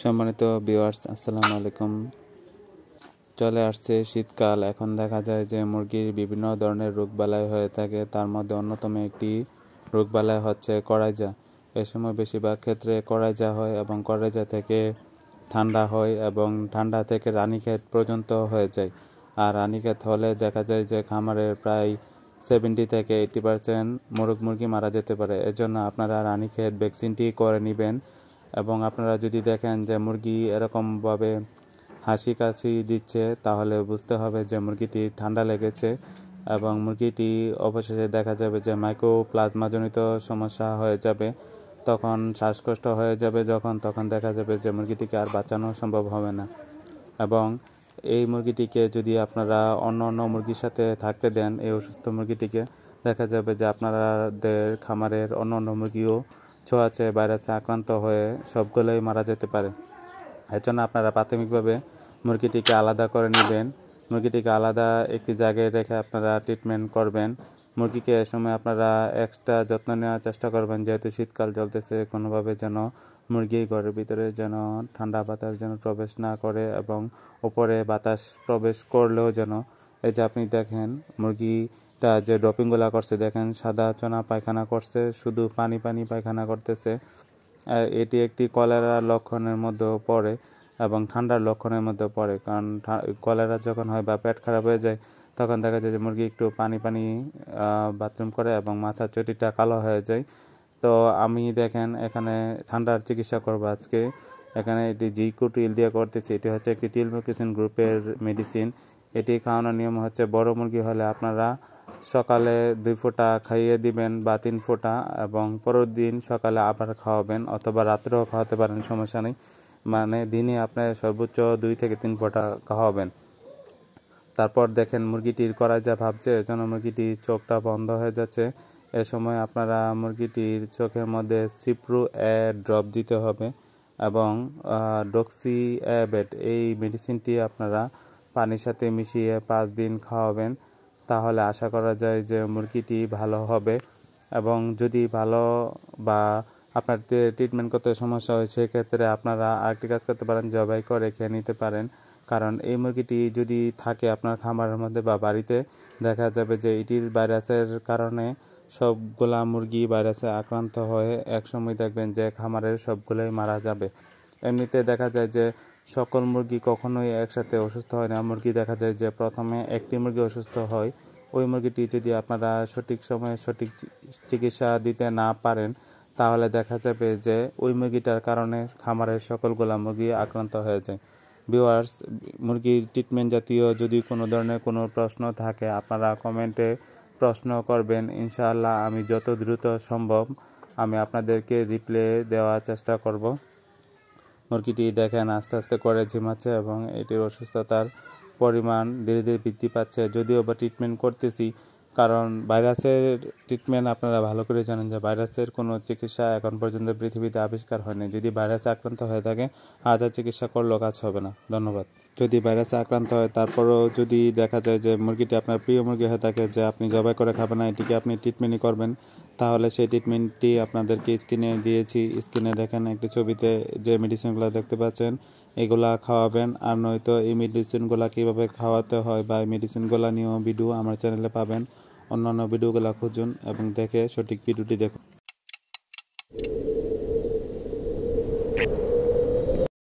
সম্মানিত ভিউয়ার্স, আসসালামু আলাইকুম। চলে আসছে শীতকাল। এখন দেখা যায় যে মুরগির বিভিন্ন ধরনের রোগবালাই হয়ে থাকে। তার মধ্যে অন্যতম একটি রোগবালাই হচ্ছে করাইজা। এ সময় বেশিরভাগ ক্ষেত্রে করাইজা হয় এবং করাইজা থেকে ঠান্ডা হয় এবং ঠান্ডা থেকে রানীক্ষেত পর্যন্ত হয়ে যায়। আর রানীক্ষেত হলে দেখা যায় যে খামারের প্রায় 70 থেকে 80% মোরগ মুরগি মারা যেতে পারে। এজন্য আপনারা রানীক্ষেত ভ্যাকসিনটি করে নেবেন। এবং আপনারা যদি দেখেন যে মুরগি এরকমভাবে হাসি কাশি দিচ্ছে, তাহলে বুঝতে হবে যে মুরগিটি ঠান্ডা লেগেছে এবং মুরগিটি অবশেষে দেখা যাবে যে মাইকোপ্লাজমাজনিত সমস্যা হয়ে যাবে। তখন শ্বাসকষ্ট হয়ে যাবে তখন দেখা যাবে যে মুরগিটিকে আর বাঁচানো সম্ভব হবে না। এবং এই মুরগিটিকে যদি আপনারা অন্য মুরগির সাথে থাকতে দেন, এই অসুস্থ মুরগিটিকে, দেখা যাবে যে আপনাদের খামারের অন্য মুরগিও ছোঁয়াচে ভাইরাসে আক্রান্ত হয়ে সবগুলোই মারা যেতে পারে। এর জন্য আপনারা প্রাথমিকভাবে মুরগিটিকে আলাদা করে নেবেন। মুরগিটিকে আলাদা একটি জায়গায় রেখে আপনারা ট্রিটমেন্ট করবেন। মুরগিকে এ সময় আপনারা এক্সট্রা যত্ন নেওয়ার চেষ্টা করবেন, যেহেতু শীতকাল চলতেছে। কোনোভাবে যেন মুরগি ঘরের ভিতরে যেন ঠান্ডা বাতাস যেন প্রবেশ না করে এবং উপরে বাতাস প্রবেশ করলেও যেন, এই যে আপনি দেখেন মুরগিটা যে ড্রপিংগুলা করছে, দেখেন সাদা চনা পায়খানা করছে, শুধু পানি পায়খানা করতেছে। এটি একটি কলেরার লক্ষণের মধ্যে পড়ে এবং ঠান্ডার লক্ষণের মধ্যে পড়ে। কারণ কলেরা যখন হয় বা পেট খারাপ হয়ে যায়, তখন দেখা যায় যে মুরগি একটু পানি বাথরুম করে এবং মাথার চটিটা কালো হয়ে যায়। তো আমি দেখেন এখানে ঠান্ডার চিকিৎসা করবো আজকে। এখানে এটি জিকুটিল দিয়ে করতেছি। এটি হচ্ছে একটি টিলমোক্সিন গ্রুপের মেডিসিন। এটি খাওয়ানোর নিয়ম হচ্ছে, বড় মুরগি হলে আপনারা সকালে 2 ফোঁটা খাইয়ে দিবেন বা 3 ফোঁটা, এবং পরের দিন সকালে আবার খাওয়াবেন, অথবা রাত্রেও খাওয়াতে পারেন, সমস্যা নেই। মানে দিনে আপনার সর্বোচ্চ 2 থেকে 3 ফোঁটা খাওয়াবেন। তারপর দেখেন মুরগিটির করাইজা ভাবছে, এজন্য মুরগিটির চোখটা বন্ধ হয়ে যাচ্ছে। এ সময় আপনারা মুরগিটির চোখের মধ্যে সিপ্রু ড্রপ দিতে হবে এবং ডক্সি অ্যাবেট এই মেডিসিনটি আপনারা পানির সাথে মিশিয়ে 5 দিন খাওয়াবেন। তাহলে আশা করা যায় যে মুরগিটি ভালো হবে। এবং যদি ভালো বা আপনার ট্রিটমেন্ট করতে সমস্যা হয়, সেক্ষেত্রে আপনারা আরেকটি কাজ করতে পারেন, জবাই করে খেয়ে নিতে পারেন। কারণ এই মুরগিটি যদি থাকে আপনার খামারের মধ্যে বা বাড়িতে, দেখা যাবে যে এটির ভাইরাসের কারণে সবগুলা মুরগি ভাইরাসে আক্রান্ত হয়ে একসময় দেখবেন যে খামারের সবগুলোই মারা যাবে। এমনিতে দেখা যায় যে সকল মুরগি কখনোই একসাথে অসুস্থ হয় না। মুরগি দেখা যায় যে প্রথমে একটি মুরগি অসুস্থ হয়, ওই মুরগিটি যদি আপনারা সঠিক সময়ে সঠিক চিকিৎসা দিতে না পারেন, তাহলে দেখা যাবে যে ওই মুরগিটার কারণে খামারের সকলগুলা মুরগি আক্রান্ত হয়ে যায়। ভিউয়ার্স, মুরগির ট্রিটমেন্ট জাতীয় যদি কোনো ধরনের কোনো প্রশ্ন থাকে, আপনারা কমেন্টে প্রশ্ন করবেন। ইনশাআল্লাহ আমি যত দ্রুত সম্ভব আমি আপনাদেরকে রিপ্লাই দেওয়ার চেষ্টা করব। মুরগিটি দেখেন আস্তে আস্তে করে ঝিমাচ্ছে এবং এটির অসুস্থতার পরিমাণ ধীরে ধীরে বৃদ্ধি পাচ্ছে। যদিও বা ট্রিটমেন্ট করতেছি, কারণ ভাইরাসের ট্রিটমেন্ট আপনারা ভালো করে জানেন যে ভাইরাসের কোনো চিকিৎসা এখন পর্যন্ত পৃথিবীতে আবিষ্কার হয়নি। যদি ভাইরাসে আক্রান্ত হয়ে থাকে, হাজার চিকিৎসা করলেও কাজ হবে না। ধন্যবাদ। যদি ভাইরাসে আক্রান্ত হয়, তারপরেও যদি দেখা যায় যে মুরগিটি আপনার প্রিয় মুরগি হয়ে থাকে, যে আপনি জবাই করে খাবেন না, এটিকে আপনি ট্রিটমেন্টই করবেন, তাহলে সেই ট্রিটমেন্টটি আপনাদেরকে স্ক্রিনে দিয়েছি। স্ক্রিনে দেখেন একটি ছবিতে যে মেডিসিনগুলো দেখতে পাচ্ছেন, এগুলা খাওয়াবেন। আর নয়তো এই মেডিসিনগুলো কীভাবে খাওয়াতে হয় বা এই মেডিসিনগুলো নিয়েও ভিডিও আমার চ্যানেলে পাবেন। অন্যান্য ভিডিওগুলো খুঁজুন এবং দেখে সঠিক ভিডিওটি দেখুন।